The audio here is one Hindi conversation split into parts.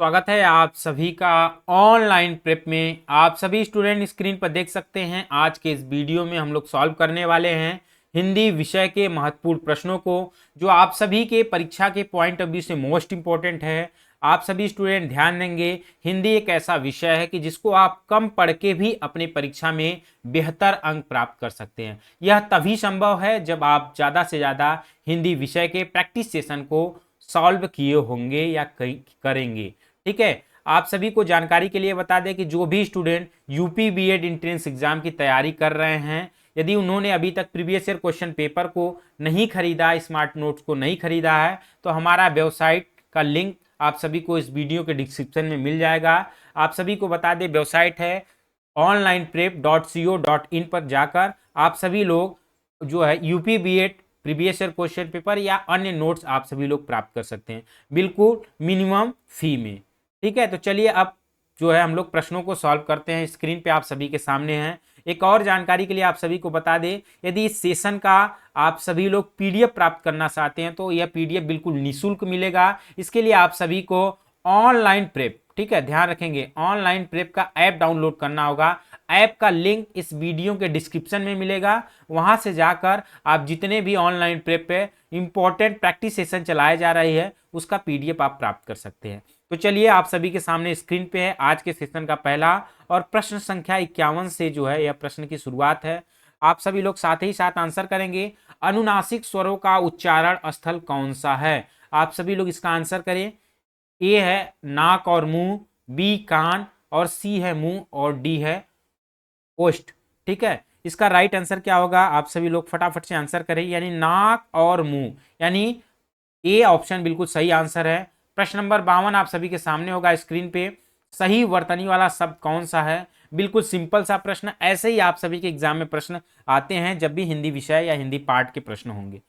स्वागत है आप सभी का ऑनलाइन प्रेप में। आप सभी स्टूडेंट स्क्रीन पर देख सकते हैं। आज के इस वीडियो में हम लोग सॉल्व करने वाले हैं हिंदी विषय के महत्वपूर्ण प्रश्नों को, जो आप सभी के परीक्षा के पॉइंट ऑफ व्यू से मोस्ट इंपॉर्टेंट है। आप सभी स्टूडेंट ध्यान देंगे, हिंदी एक ऐसा विषय है कि जिसको आप कम पढ़ के भी अपने परीक्षा में बेहतर अंक प्राप्त कर सकते हैं। यह तभी संभव है जब आप ज़्यादा से ज़्यादा हिंदी विषय के प्रैक्टिस सेशन को सॉल्व किए होंगे या करेंगे। ठीक है, आप सभी को जानकारी के लिए बता दें कि जो भी student UP BEd entrance exam की तैयारी कर रहे हैं, यदि उन्होंने अभी तक प्रीवियस ईयर क्वेश्चन पेपर को नहीं खरीदा, स्मार्ट नोट्स को नहीं खरीदा है, तो हमारा वेबसाइट का लिंक आप सभी को इस वीडियो के डिस्क्रिप्शन में मिल जाएगा। आप सभी को बता दें, वेबसाइट है onlineprep.co.in पर जाकर आप सभी लोग जो है UP BEd previous year question paper या अन्य नोट्स आप सभी लोग प्राप्त कर सकते हैं, बिल्कुल मिनिमम फी में। ठीक है, तो चलिए अब जो है हम लोग प्रश्नों को सॉल्व करते हैं। स्क्रीन पे आप सभी के सामने हैं। एक और जानकारी के लिए आप सभी को बता दें, यदि इस सेशन का आप सभी लोग पीडीएफ प्राप्त करना चाहते हैं तो यह पीडीएफ बिल्कुल निःशुल्क मिलेगा। इसके लिए आप सभी को ऑनलाइन प्रेप, ठीक है, ध्यान रखेंगे, ऑनलाइन प्रेप का ऐप डाउनलोड करना होगा। ऐप का लिंक इस वीडियो के डिस्क्रिप्शन में मिलेगा। वहां से जाकर आप जितने भी ऑनलाइन प्रेप पे इंपॉर्टेंट प्रैक्टिस सेशन चलाए जा रही है उसका पीडीएफ आप प्राप्त कर सकते हैं। तो चलिए आप सभी के सामने स्क्रीन पे है आज के सेशन का पहला और प्रश्न संख्या 51 से जो है यह प्रश्न की शुरुआत है। आप सभी लोग साथ ही साथ आंसर करेंगे। अनुनासिक स्वरों का उच्चारण स्थल कौन सा है? आप सभी लोग इसका आंसर करें। ए है नाक और मुंह, बी कान और सी है मुंह और डी है ओष्ठ। ठीक है, इसका राइट आंसर क्या होगा? आप सभी लोग फटाफट से आंसर करें, यानी नाक और मुंह, यानी ए ऑप्शन बिल्कुल सही आंसर है। प्रश्न नंबर 52 आप सभी के सामने होगा स्क्रीन पे। सही वर्तनी वाला शब्द कौन सा है? बिल्कुल सिंपल सा प्रश्न, ऐसे ही आप सभी के एग्जाम में प्रश्न आते हैं जब भी हिंदी विषय या हिंदी पार्ट के प्रश्न होंगे,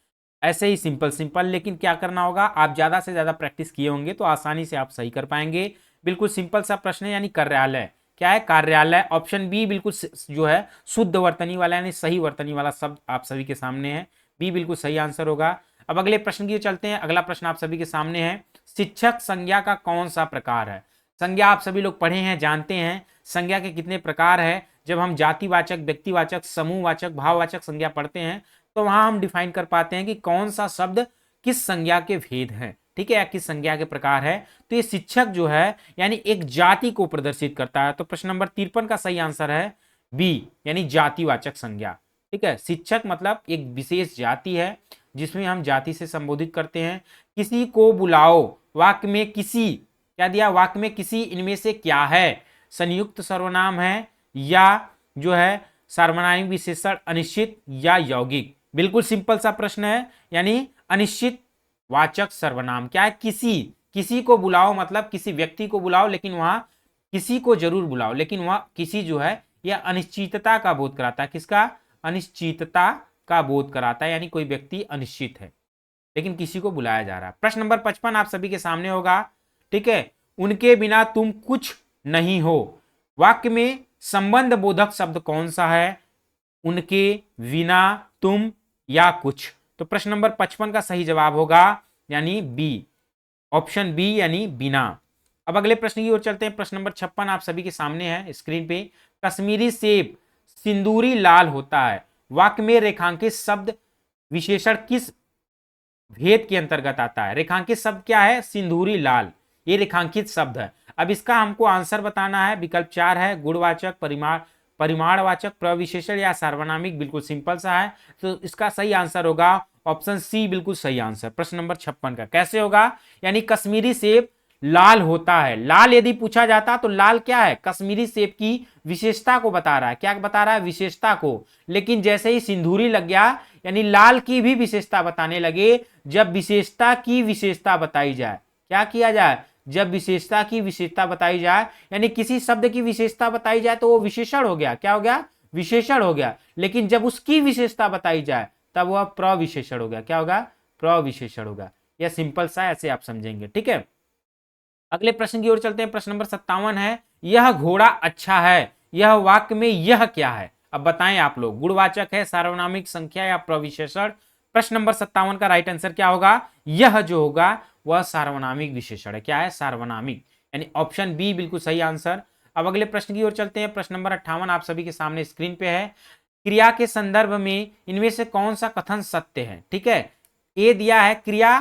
ऐसे ही सिंपल सिंपल। लेकिन क्या करना होगा, आप ज्यादा से ज्यादा प्रैक्टिस किए होंगे तो आसानी से आप सही कर पाएंगे। बिल्कुल सिंपल सा प्रश्न है, यानी कार्यालय। क्या है? कार्यालय। ऑप्शन बी बिल्कुल जो है शुद्ध वर्तनी वाला यानी सही वर्तनी वाला शब्द आप सभी के सामने है। बी बिल्कुल सही आंसर होगा। अब अगले प्रश्न की चलते हैं। अगला प्रश्न आप सभी के सामने है, शिक्षक संज्ञा का कौन सा प्रकार है? संज्ञा आप सभी लोग पढ़े हैं, जानते हैं संज्ञा के कितने प्रकार है। जब हम जातिवाचक, व्यक्तिवाचक, समूहवाचक, भाववाचक संज्ञा पढ़ते हैं तो वहां हम डिफाइन कर पाते हैं कि कौन सा शब्द किस संज्ञा के भेद है, ठीक है, या किस संज्ञा के प्रकार है। तो ये शिक्षक जो है यानी एक जाति को प्रदर्शित करता है। तो प्रश्न नंबर 53 का सही आंसर है बी, यानी जातिवाचक संज्ञा। ठीक है, शिक्षक मतलब एक विशेष जाति है जिसमें हम जाति से संबोधित करते हैं। किसी को बुलाओ, वाक्य में किसी, क्या दिया? वाक्य में किसी, इनमें से क्या है? संयुक्त सर्वनाम है या जो है सार्वनामिक विशेषण, अनिश्चित या यौगिक? बिल्कुल सिंपल सा प्रश्न है, यानी अनिश्चित वाचक सर्वनाम। क्या है? किसी। किसी को बुलाओ मतलब किसी व्यक्ति को बुलाओ, लेकिन वहां किसी को जरूर बुलाओ, लेकिन वह किसी जो है यह अनिश्चितता का बोध कराता है। किसका? अनिश्चितता का बोध कराता है, यानी कोई व्यक्ति अनिश्चित है लेकिन किसी को बुलाया जा रहा है। प्रश्न नंबर 55 आप सभी के सामने होगा। ठीक है, उनके बिना तुम कुछ नहीं हो। वाक्य में संबंध बोधक शब्द कौन सा है? उनके, बिना, तुम या कुछ। तो प्रश्न नंबर 55 का सही जवाब होगा यानी बी, ऑप्शन बी, यानी बिना। अब अगले प्रश्न की ओर चलते हैं। प्रश्न नंबर 56 आप सभी के सामने है स्क्रीन पे। कश्मीरी सेब सिंदूरी लाल होता है। वाक्य में रेखांकित शब्द विशेषण किस भेद के अंतर्गत आता है? रेखांकित शब्द क्या है? सिंदूरी लाल, ये रेखांकित शब्द है। अब इसका हमको आंसर बताना है। विकल्प 4 है, गुणवाचक, परिमाणवाचक, प्रविशेषण या सार्वनामिक। बिल्कुल सिंपल सा है, तो इसका सही आंसर होगा ऑप्शन सी, बिल्कुल सही आंसर प्रश्न नंबर 56 का। कैसे होगा? यानी कश्मीरी सेब लाल होता है। लाल यदि पूछा जाता तो लाल क्या है? कश्मीरी सेब की विशेषता को बता रहा है। क्या बता रहा है? विशेषता को। लेकिन जैसे ही सिंदूरी लग गया यानी लाल की भी विशेषता बताने लगे। जब विशेषता की विशेषता बताई जाए, क्या किया जाए? जब विशेषता की विशेषता बताई जाए यानी किसी शब्द की विशेषता बताई जाए तो वो विशेषण हो गया। क्या हो गया? विशेषण हो गया। लेकिन जब उसकी विशेषता बताई जाए तब वह प्रविशेषण हो गया। क्या होगा? प्रविशेषण होगा। यह सिंपल सा, ऐसे आप समझेंगे। ठीक है, अगले प्रश्न की ओर चलते हैं। प्रश्न नंबर 57 है, यह घोड़ा अच्छा है। यह वाक्य में यह क्या है? अब बताएं आप लोग, गुणवाचक है, सार्वनामिक, संख्या या प्रविशेषण? प्रश्न नंबर 57 का राइट आंसर क्या होगा? यह जो होगा वह सार्वनामिक विशेषण है। क्या है? सार्वनामिक। यानी ऑप्शन बी बिल्कुल सही आंसर। अब अगले प्रश्न की ओर चलते हैं। प्रश्न नंबर 58 आप सभी के सामने स्क्रीन पे है। क्रिया के संदर्भ में इनमें से कौन सा कथन सत्य है? ठीक है, ए दिया है क्रिया,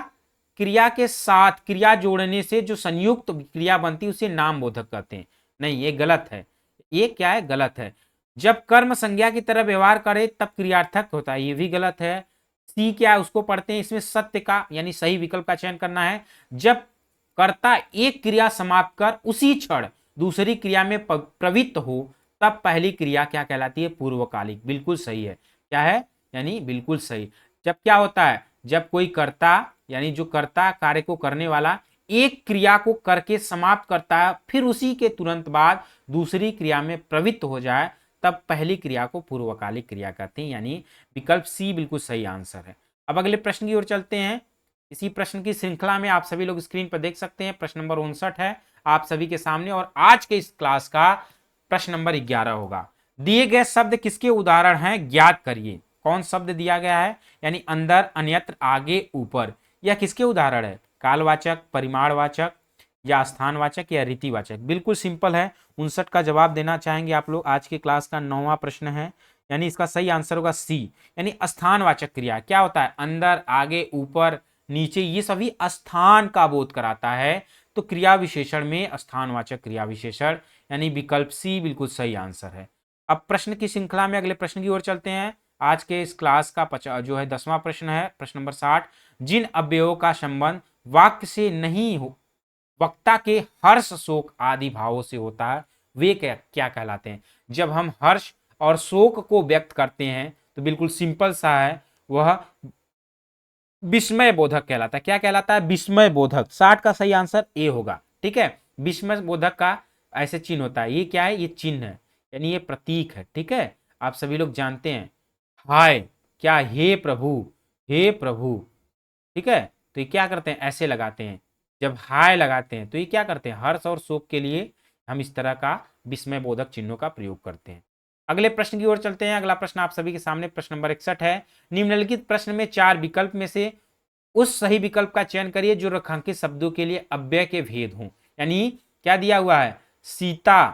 क्रिया के साथ क्रिया जोड़ने से जो संयुक्त क्रिया बनती है उसे नाम बोधक कहते हैं। नहीं, ये गलत है। ये क्या है? गलत है। जब कर्म संज्ञा की तरह व्यवहार करे तब क्रियार्थक होता है, ये भी गलत है। सी क्या है उसको पढ़ते हैं। इसमें सत्य का यानी सही विकल्प का चयन करना है। जब कर्ता एक क्रिया समाप्त कर उसी क्षण दूसरी क्रिया में प्रवृत्त हो तब पहली क्रिया क्या कहलाती है? पूर्वकालिक। बिल्कुल सही है। क्या है? यानी बिल्कुल सही। जब क्या होता है? जब कोई कर्ता यानी जो कर्ता कार्य को करने वाला एक क्रिया को करके समाप्त करता है फिर उसी के तुरंत बाद दूसरी क्रिया में प्रवृत्त हो जाए तब पहली क्रिया को पूर्वकालिक क्रिया कहते हैं। यानी विकल्प सी बिल्कुल सही आंसर है। अब अगले प्रश्न की ओर चलते हैं। इसी प्रश्न की श्रृंखला में आप सभी लोग स्क्रीन पर देख सकते हैं। प्रश्न नंबर 59 है आप सभी के सामने और आज के इस क्लास का प्रश्न नंबर 11 होगा। दिए गए शब्द किसके उदाहरण हैं? ज्ञात करिए। कौन शब्द दिया गया है? यानी अंदर, अन्यत्र, आगे, ऊपर, यह किसके उदाहरण है? कालवाचक, परिमाणवाचक या स्थानवाचक या रीतिवाचक? बिल्कुल सिंपल है। 59 का जवाब देना चाहेंगे आप लोग। आज की क्लास का 9वां प्रश्न है, यानी इसका सही आंसर होगा सी, यानी स्थानवाचक क्रिया। क्या होता है? अंदर, आगे, ऊपर, नीचे, ये सभी स्थान का बोध कराता है। तो क्रिया विशेषण में स्थानवाचक क्रिया विशेषण, यानी विकल्प सी बिल्कुल सही आंसर है। अब प्रश्न की श्रृंखला में अगले प्रश्न की ओर चलते हैं। आज के इस क्लास का जो है 10वां प्रश्न है, प्रश्न नंबर 60। जिन अवयवों का संबंध वाक्य से नहीं हो, वक्ता के हर्ष, शोक आदि भावों से होता है, वे क्या कहलाते हैं? जब हम हर्ष और शोक को व्यक्त करते हैं तो बिल्कुल सिंपल सा है, वह विस्मय बोधक कहलाता है। क्या कहलाता है? विस्मय बोधक। 60 का सही आंसर ए होगा। ठीक है, विस्मय बोधक का ऐसे चिन्ह होता है। ये क्या है? ये चिन्ह है, यानी ये प्रतीक है। ठीक है, आप सभी लोग जानते हैं। हाय, क्या? हे प्रभु, हे प्रभु। ठीक है, तो ये क्या करते हैं? ऐसे लगाते हैं। जब हाय लगाते हैं तो ये क्या करते हैं? हर्ष और शोक के लिए हम इस तरह का विस्मय बोधक चिन्हों का प्रयोग करते हैं। अगले प्रश्न की ओर चलते हैं। अगला प्रश्न आप सभी के सामने प्रश्न नंबर 61 है। निम्नलिखित प्रश्न में 4 विकल्प में से उस सही विकल्प का चयन करिए जो रेखांकित शब्दों के लिए अव्यय के भेद हों। यानी क्या दिया हुआ है? सीता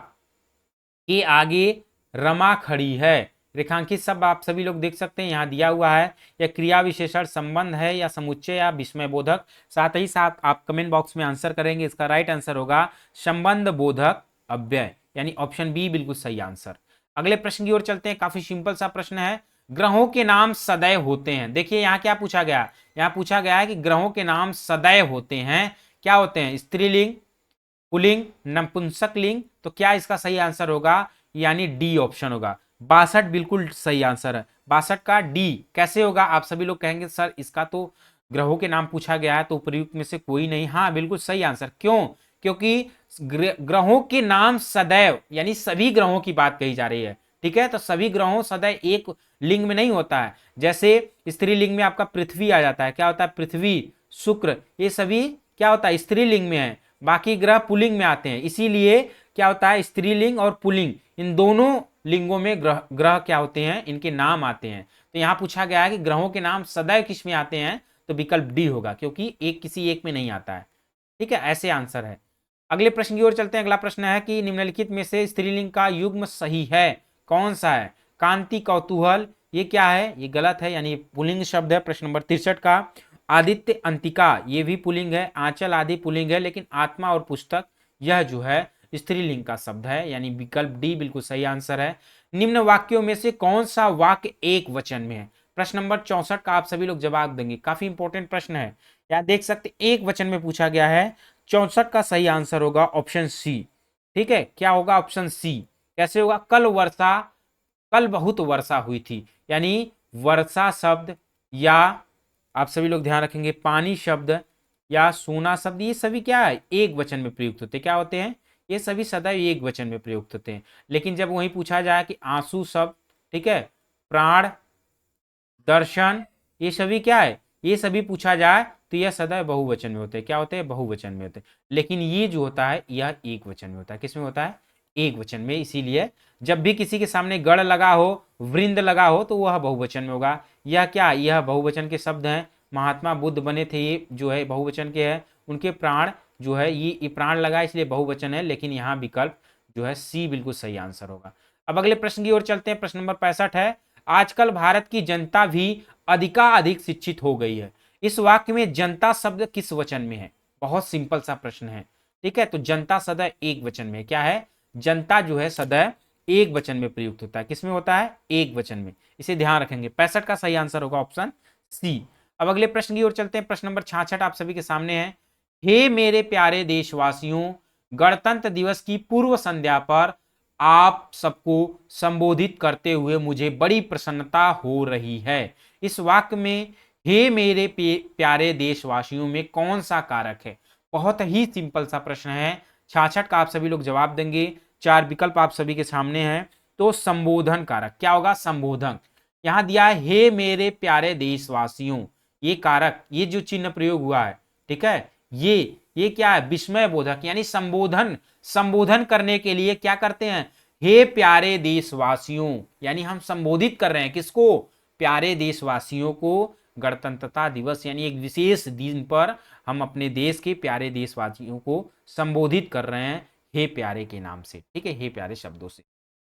के आगे रमा खड़ी है। रेखांकित शब्द आप सभी लोग देख सकते हैं यहाँ दिया हुआ है। यह क्रिया विशेषण, संबंध है या समुच्चय या विस्मय बोधक? साथ ही साथ आप कमेंट बॉक्स में आंसर करेंगे। इसका राइट आंसर होगा संबंध बोधक अव्यय, यानी ऑप्शन बी बिल्कुल सही आंसर। अगले प्रश्न की ओर चलते हैं। काफी सिंपल सा प्रश्न है। ग्रहों के नाम सदैव होते हैं। देखिए यहाँ क्या पूछा गया? यहाँ पूछा गया है कि ग्रहों के नाम सदैव होते हैं। क्या होते हैं? स्त्रीलिंग, पुल्लिंग, नपुंसक लिंग। तो क्या इसका सही आंसर होगा? यानी डी ऑप्शन होगा। 62 बिल्कुल सही आंसर है। 62 का डी कैसे होगा? आप सभी लोग कहेंगे सर इसका तो ग्रहों के नाम पूछा गया है तो उपयुक्त में से कोई नहीं। हाँ, बिल्कुल सही आंसर। क्यों? क्योंकि ग्रहों के नाम सदैव यानी सभी ग्रहों की बात कही जा रही है। ठीक है, तो सभी ग्रहों सदैव एक लिंग में नहीं होता है। जैसे स्त्रीलिंग में आपका पृथ्वी आ जाता है। क्या होता है? पृथ्वी, शुक्र, ये सभी क्या होता है? स्त्रीलिंग में है। बाकी ग्रह पुल्लिंग में आते हैं। इसीलिए क्या होता है? स्त्रीलिंग और पुल्लिंग इन दोनों लिंगों में ग्रह क्या होते हैं? इनके नाम आते हैं। तो यहाँ पूछा गया है कि ग्रहों के नाम सदैव किस में आते हैं? तो विकल्प डी होगा, क्योंकि एक किसी एक में नहीं आता है। ठीक है, ऐसे आंसर है। अगले प्रश्न की ओर चलते हैं। अगला प्रश्न है कि निम्नलिखित में से स्त्रीलिंग का युग्म सही है, कौन सा है? कांति, कौतूहल, ये क्या है? ये गलत है, यानी पुल्लिंग शब्द है। प्रश्न नंबर 63 का आदित्य, अंतिका, ये भी पुल्लिंग है। आंचल आदि पुल्लिंग है, लेकिन आत्मा और पुस्तक यह जो है स्त्रीलिंग का शब्द है, यानी विकल्प डी बिल्कुल सही आंसर है। निम्न वाक्यों में से कौन सा वाक्य एक वचन में है? प्रश्न नंबर 64 का आप सभी लोग जवाब देंगे। काफी इंपॉर्टेंट प्रश्न है। यहाँ देख सकते एक वचन में पूछा गया है। 64 का सही आंसर होगा ऑप्शन सी। ठीक है, क्या होगा? Option C. कैसे होगा? कल बहुत वर्षा हुई थी, यानी वर्षा शब्द या आप सभी लोग ध्यान रखेंगे पानी शब्द या सोना शब्द, ये सभी क्या है? एक वचन में प्रयुक्त होते हैं। क्या होते हैं? ये सभी सदैव एक वचन में प्रयुक्त होते हैं। लेकिन जब वही पूछा जाए कि आंसू शब्द, ठीक है, प्राण, दर्शन, ये सभी क्या है? ये सभी पूछा जाए तो यह सदैव बहुवचन में होते हैं। क्या होते हैं? बहुवचन में होते हैं। लेकिन ये जो होता है यह एक वचन में होता है। किस में होता है? एक वचन में। इसीलिए जब भी किसी के सामने गढ़ लगा हो, वृंद लगा हो, तो वह बहुवचन में होगा। यह क्या? यह बहुवचन के शब्द हैं। महात्मा बुद्ध बने थे, ये जो है बहुवचन के हैं। उनके प्राण जो है ये प्राण लगा इसलिए बहुवचन है, लेकिन यहाँ विकल्प जो है सी बिल्कुल सही आंसर होगा। अब अगले प्रश्न की ओर चलते हैं। प्रश्न नंबर 65 है, आजकल भारत की जनता भी अधिकाधिक शिक्षित हो गई है। इस वाक्य में जनता शब्द किस वचन में है? बहुत सिंपल सा प्रश्न है, ठीक है। तो जनता सदैव एक वचन में, क्या है, जनता जो है सदैव एक वचन में प्रयुक्त होता है। किसमें होता है? एक वचन में। इसे ध्यान रखेंगे। 65 का सही आंसर होगा ऑप्शन सी। अब अगले प्रश्न की ओर चलते हैं। प्रश्न नंबर 66 आप सभी के सामने है। हे मेरे प्यारे देशवासियों, गणतंत्र दिवस की पूर्व संध्या पर आप सबको संबोधित करते हुए मुझे बड़ी प्रसन्नता हो रही है। इस वाक्य में हे मेरे प्यारे देशवासियों में कौन सा कारक है? बहुत ही सिंपल सा प्रश्न है। 66 का आप सभी लोग जवाब देंगे। 4 विकल्प आप सभी के सामने हैं। तो संबोधन कारक क्या होगा? संबोधन। यहां दिया है हे मेरे प्यारे देशवासियों, ये कारक, ये जो चिन्ह प्रयोग हुआ है, ठीक है, ये क्या है? विस्मय बोधक, यानी संबोधन। संबोधन करने के लिए क्या करते हैं? हे प्यारे देशवासियों, यानी हम संबोधित कर रहे हैं किसको? प्यारे देशवासियों को। गणतंत्रता दिवस यानी एक विशेष दिन पर हम अपने देश के प्यारे देशवासियों को संबोधित कर रहे हैं हे प्यारे के नाम से, ठीक है, हे प्यारे शब्दों से।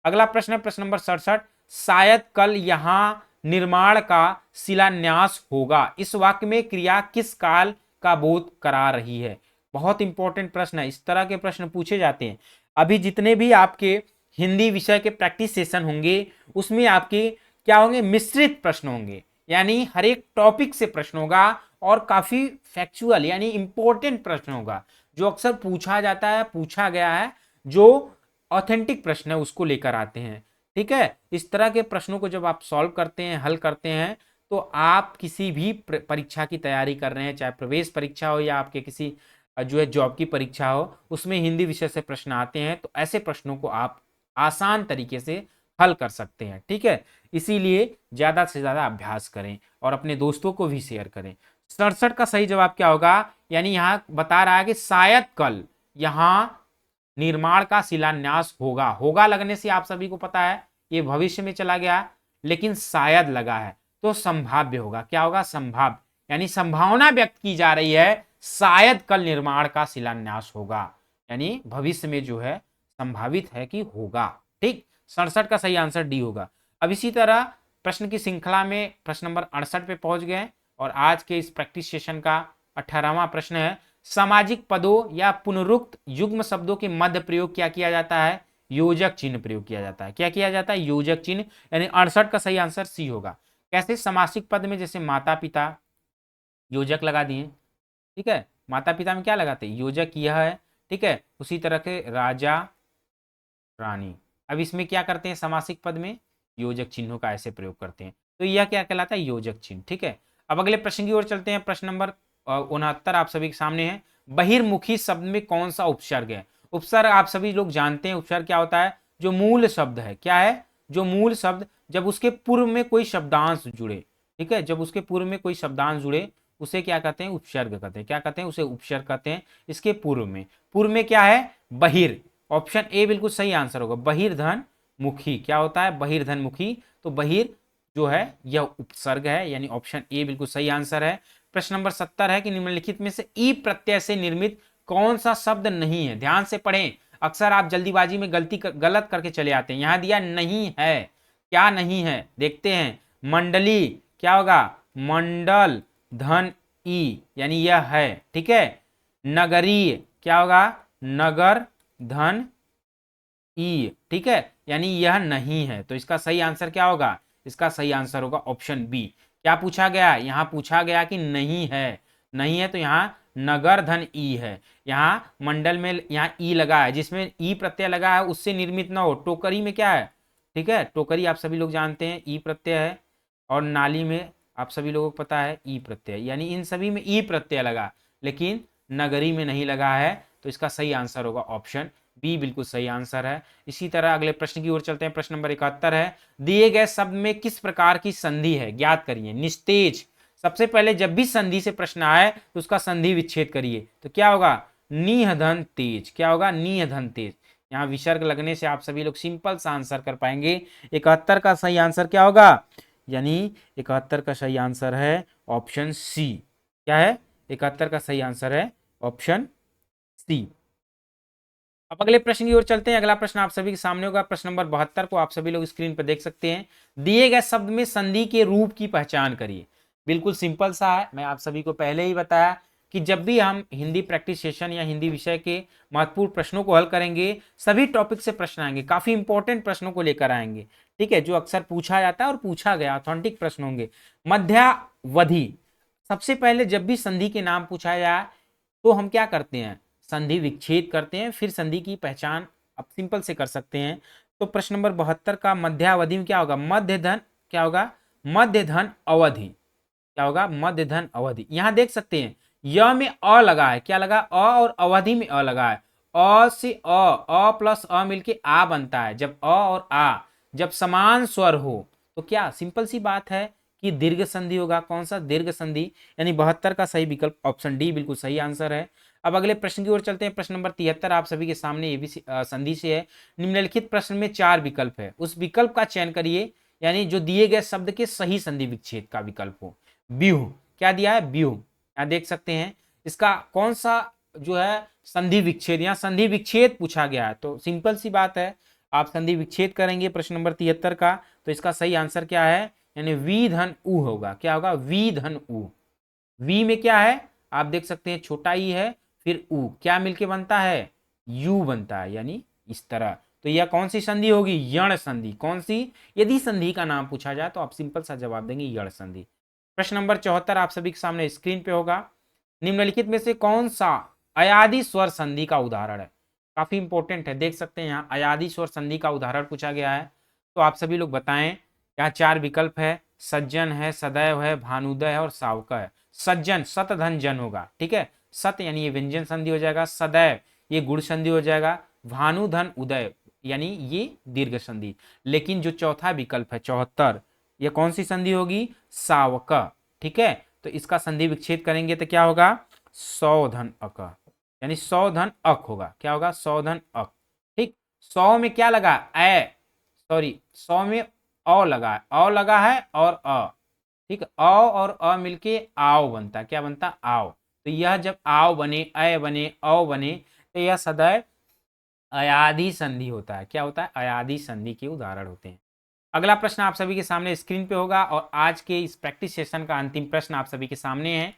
अगला प्रश्न है प्रश्न नंबर 67, शायद कल यहां निर्माण का शिलान्यास होगा। इस वाक्य में क्रिया किस काल का बोध करा रही है? बहुत इंपॉर्टेंट प्रश्न है। इस तरह के प्रश्न पूछे जाते हैं। अभी जितने भी आपके हिंदी विषय के प्रैक्टिस सेशन होंगे उसमें आपके क्या होंगे? मिश्रित प्रश्न होंगे, यानी हर एक टॉपिक से प्रश्न होगा और काफी फैक्चुअल यानी इंपॉर्टेंट प्रश्न होगा जो अक्सर पूछा जाता है, पूछा गया है, जो ऑथेंटिक प्रश्न है उसको लेकर आते हैं, ठीक है। इस तरह के प्रश्नों को जब आप सॉल्व करते हैं, हल करते हैं, तो आप किसी भी परीक्षा की तैयारी कर रहे हैं, चाहे प्रवेश परीक्षा हो या आपके किसी जो है जॉब की परीक्षा हो, उसमें हिंदी विषय से प्रश्न आते हैं, तो ऐसे प्रश्नों को आप आसान तरीके से हल कर सकते हैं, ठीक है। इसीलिए ज्यादा से ज्यादा अभ्यास करें और अपने दोस्तों को भी शेयर करें। 67 का सही जवाब क्या होगा? यानी यहां बता रहा है कि शायद कल यहां निर्माण का शिलान्यास होगा। होगा लगने से आप सभी को पता है ये भविष्य में चला गया, लेकिन शायद लगा है तो संभाव्य होगा। क्या होगा? संभाव्य, यानी संभावना व्यक्त की जा रही है शायद कल निर्माण का शिलान्यास होगा, यानी भविष्य में जो है संभावित है कि होगा, ठीक। 67 का सही आंसर डी होगा। अब इसी तरह प्रश्न की श्रृंखला में प्रश्न नंबर 68 पे पहुंच गए और आज के इस प्रैक्टिस सेशन का 18वां प्रश्न है, सामाजिक पदों या पुनरुक्त युग्म शब्दों के मध्य प्रयोग क्या किया जाता है? योजक चिन्ह प्रयोग किया जाता है। क्या किया जाता है? योजक चिन्ह, यानी 68 का सही आंसर सी होगा। कैसे? समासिक पद में जैसे माता पिता योजक लगा दिए, ठीक है, माता पिता में क्या लगाते हैं? योजक यह है, ठीक है। उसी तरह के राजा रानी, अब इसमें क्या करते हैं? समासिक पद में योजक चिन्हों का ऐसे प्रयोग करते हैं, तो यह क्या कहलाता है? योजक चिन्ह, ठीक है। अब अगले प्रश्न की ओर चलते हैं। प्रश्न नंबर 69 आप सभी के सामने है। बहिर्मुखी शब्द में कौन सा उपसर्ग है? उपसर्ग आप सभी लोग जानते हैं, उपसर्ग क्या होता है? जो मूल शब्द है, क्या है? जो मूल शब्द, जब उसके पूर्व में कोई शब्दांश जुड़े, ठीक है, जब उसके पूर्व में कोई शब्दांश जुड़े उसे क्या कहते हैं? उपसर्ग कहते हैं। क्या कहते हैं? उसे उपसर्ग कहते हैं। इसके पूर्व में क्या है? बहिर, ऑप्शन ए बिल्कुल सही आंसर होगा। बहिर्धन मुखी क्या होता है? बहिर्धन मुखी, तो बहिर जो है यह उपसर्ग है, यानी ऑप्शन ए बिल्कुल सही आंसर है। प्रश्न नंबर 70 है कि निम्नलिखित में से ई प्रत्यय से निर्मित कौन सा शब्द नहीं है? ध्यान से पढ़ें, अक्सर आप जल्दीबाजी में गलत करके चले आते हैं। यहां दिया नहीं है, क्या नहीं है देखते हैं। मंडली क्या होगा? मंडल धन ई, यानी यह है, ठीक है। नगरीय क्या होगा? नगर धन ई, ठीक है, यानी यह नहीं है। तो इसका सही आंसर क्या होगा? इसका सही आंसर होगा ऑप्शन बी। क्या पूछा गया? यहां पूछा गया कि नहीं है, नहीं है तो यहां नगर धन ई है। यहां मंडल में यहां ई लगा है, जिसमें ई प्रत्यय लगा है उससे निर्मित ना हो। टोकरी में क्या है? ठीक है, टोकरी आप सभी लोग जानते हैं ई प्रत्यय है, और नाली में आप सभी लोगों को पता है ई प्रत्यय, यानी इन सभी में ई प्रत्यय लगा, लेकिन नगरी में नहीं लगा है। तो इसका सही आंसर होगा ऑप्शन बी, बिल्कुल सही आंसर है। इसी तरह अगले प्रश्न की ओर चलते हैं। प्रश्न नंबर 71 है, दिए गए शब्द में किस प्रकार की संधि है? ज्ञात करिए। निस्तेज, सबसे पहले जब भी संधि से प्रश्न आए तो उसका संधि विच्छेद करिए, तो क्या होगा? नीह धन तेज, क्या होगा? नीह धन तेज। यहाँ विसर्ग लगने से आप सभी लोग सिंपल सा आंसर कर पाएंगे। 71 का सही आंसर क्या होगा? यानी 71 का सही आंसर है ऑप्शन सी। क्या है? 71 का सही आंसर है ऑप्शन सी। अब अगले प्रश्न की ओर चलते हैं। अगला प्रश्न आप सभी के सामने होगा, प्रश्न नंबर 72 को आप सभी लोग स्क्रीन पर देख सकते हैं। दिए गए शब्द में संधि के रूप की पहचान करिए। बिल्कुल सिंपल सा है, मैं आप सभी को पहले ही बताया कि जब भी हम हिंदी प्रैक्टिस सेशन या हिंदी विषय के महत्वपूर्ण प्रश्नों को हल करेंगे, सभी टॉपिक से प्रश्न आएंगे, काफी इंपॉर्टेंट प्रश्नों को लेकर आएंगे, ठीक है, जो अक्सर पूछा जाता है और पूछा गया, ऑथेंटिक प्रश्न होंगे। मध्यावधि, सबसे पहले जब भी संधि के नाम पूछा जाए तो हम क्या करते हैं, संधि विच्छेद करते हैं, फिर संधि की पहचान आप सिंपल से कर सकते हैं। तो प्रश्न नंबर 72 का मध्यावधि में क्या होगा, मध्य धन, क्या होगा, मध्य धन अवधि, क्या होगा, मध्य धन अवधि। यहां देख सकते हैं य में अ लगा है, क्या लगा, अ, और अवधि में अ लगा है। अ से अ प्लस अ मिलके आ बनता है। जब अ और आ जब समान स्वर हो तो क्या, सिंपल सी बात है कि दीर्घ संधि होगा। कौन सा, दीर्घ संधि, यानी 72 का सही विकल्प ऑप्शन डी बिल्कुल सही आंसर है। अब अगले प्रश्न की ओर चलते हैं। प्रश्न नंबर 73 आप सभी के सामने ये भी संधि से है। निम्नलिखित प्रश्न में 4 विकल्प है, उस विकल्प का चयन करिए, यानी जो दिए गए शब्द के सही संधि विच्छेद का विकल्प हो। व्यूह, क्या दिया है, व्यूह, यहाँ देख सकते हैं इसका कौन सा जो है संधि विच्छेद, यहाँ संधि विच्छेद पूछा गया है, तो सिंपल सी बात है, आप संधि विच्छेद करेंगे प्रश्न नंबर 73 का, तो इसका सही आंसर क्या है, यानी वी धन उ होगा। क्या होगा, वी धन उ। वी में क्या है, आप देख सकते हैं छोटा ई है, फिर उ, क्या मिलके बनता है, यू बनता है, यानी इस तरह। तो यह कौन सी संधि होगी, यण संधि। कौन सी, यदि संधि का नाम पूछा जाए तो आप सिंपल सा जवाब देंगे यण संधि। प्रश्न नंबर 74 आप सभी के सामने स्क्रीन पे होगा। निम्नलिखित में से कौन सा अयादी स्वर संधि का उदाहरण है, काफी इंपॉर्टेंट है, देख सकते हैं यहाँ अयादी स्वर संधि का उदाहरण पूछा गया है, तो आप सभी लोग बताएं। यहाँ 4 विकल्प है, सज्जन है, सदैव है, भानुदय है और सावका है। सज्जन, सत धन जन होगा, ठीक है, सत यानी ये व्यंजन संधि हो जाएगा, सदैव ये गुण संधि हो जाएगा, भानु धन उदय यानी ये दीर्घ संधि। लेकिन जो चौथा विकल्प है 74, ये कौन सी संधि होगी, सावका, ठीक है। तो इसका संधि विच्छेद करेंगे तो क्या होगा, सौ धन अक, यानी सौ धन अक होगा। क्या होगा, सौ धन अक, ठीक। 100 में क्या लगा, ए, सॉरी 100 में अ लगा है, अ लगा है और अ, ठीक है, अ और अ मिलके आओ बनता है। क्या बनता है, आओ। तो यह जब आओ बने, अ बने, औ बने, तो यह सदैव अयादी संधि होता है। क्या होता है, अयादी संधि के उदाहरण होते हैं। अगला प्रश्न आप सभी के सामने स्क्रीन पे होगा और आज के इस प्रैक्टिस सेशन का अंतिम प्रश्न आप सभी के सामने है।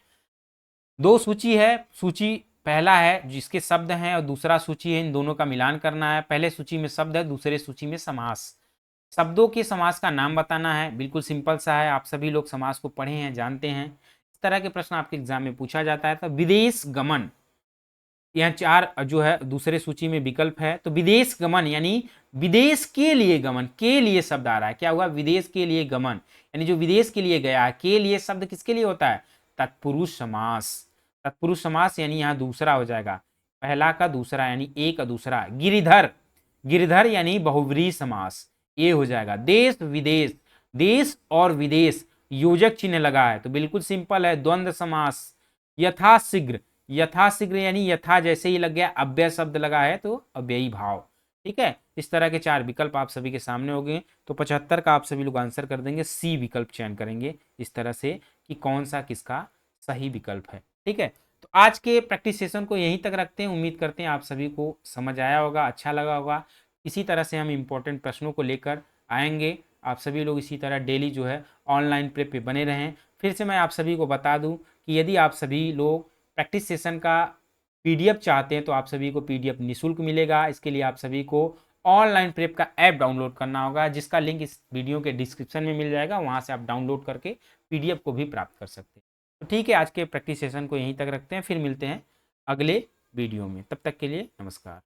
2 सूची है, सूची पहला है जिसके शब्द हैं और दूसरा सूची है, इन दोनों का मिलान करना है। पहले सूची में शब्द है, दूसरे सूची में समास। शब्दों के समास का नाम बताना है, बिल्कुल सिंपल सा है, आप सभी लोग समास को पढ़े हैं, जानते हैं। इस तरह के प्रश्न आपके एग्जाम में पूछा जाता है। तो विदेश गमन, यहाँ 4 जो है दूसरे सूची में विकल्प है। तो विदेश गमन यानी विदेश के लिए गमन, के लिए शब्द आ रहा है, क्या हुआ, विदेश के लिए गमन, यानी जो विदेश के लिए गया है, के लिए शब्द किसके लिए होता है, तत्पुरुष समास। तत्पुरुष समास यानी यहाँ दूसरा हो जाएगा, पहला का दूसरा यानी ए का दूसरा। गिरिधर, गिरिधर यानी बहुव्रीहि समास, ये हो जाएगा। देश विदेश, देश और विदेश योजक चिन्ह लगा है, तो बिल्कुल सिंपल है, द्वंद्व समास। यथाशीघ्र, यथाशीघ्र यानी यथा जैसे ही लग गया, अव्यय शब्द लगा है तो अव्ययी भाव, ठीक है। इस तरह के 4 विकल्प आप सभी के सामने हो गए। तो 75 का आप सभी लोग आंसर कर देंगे, सी विकल्प चयन करेंगे इस तरह से कि कौन सा किसका सही विकल्प है, ठीक है। तो आज के प्रैक्टिस सेशन को यहीं तक रखते हैं। उम्मीद करते हैं आप सभी को समझ आया होगा, अच्छा लगा होगा। इसी तरह से हम इंपॉर्टेंट प्रश्नों को लेकर आएंगे। आप सभी लोग इसी तरह डेली जो है ऑनलाइन प्रेप पे बने रहें। फिर से मैं आप सभी को बता दूं कि यदि आप सभी लोग प्रैक्टिस सेशन का पीडीएफ चाहते हैं तो आप सभी को पीडीएफ निःशुल्क मिलेगा। इसके लिए आप सभी को ऑनलाइन प्रेप का ऐप डाउनलोड करना होगा, जिसका लिंक इस वीडियो के डिस्क्रिप्शन में मिल जाएगा, वहां से आप डाउनलोड करके पीडीएफ को भी प्राप्त कर सकते हैं। तो ठीक है, आज के प्रैक्टिस सेशन को यहीं तक रखते हैं, फिर मिलते हैं अगले वीडियो में। तब तक के लिए नमस्कार।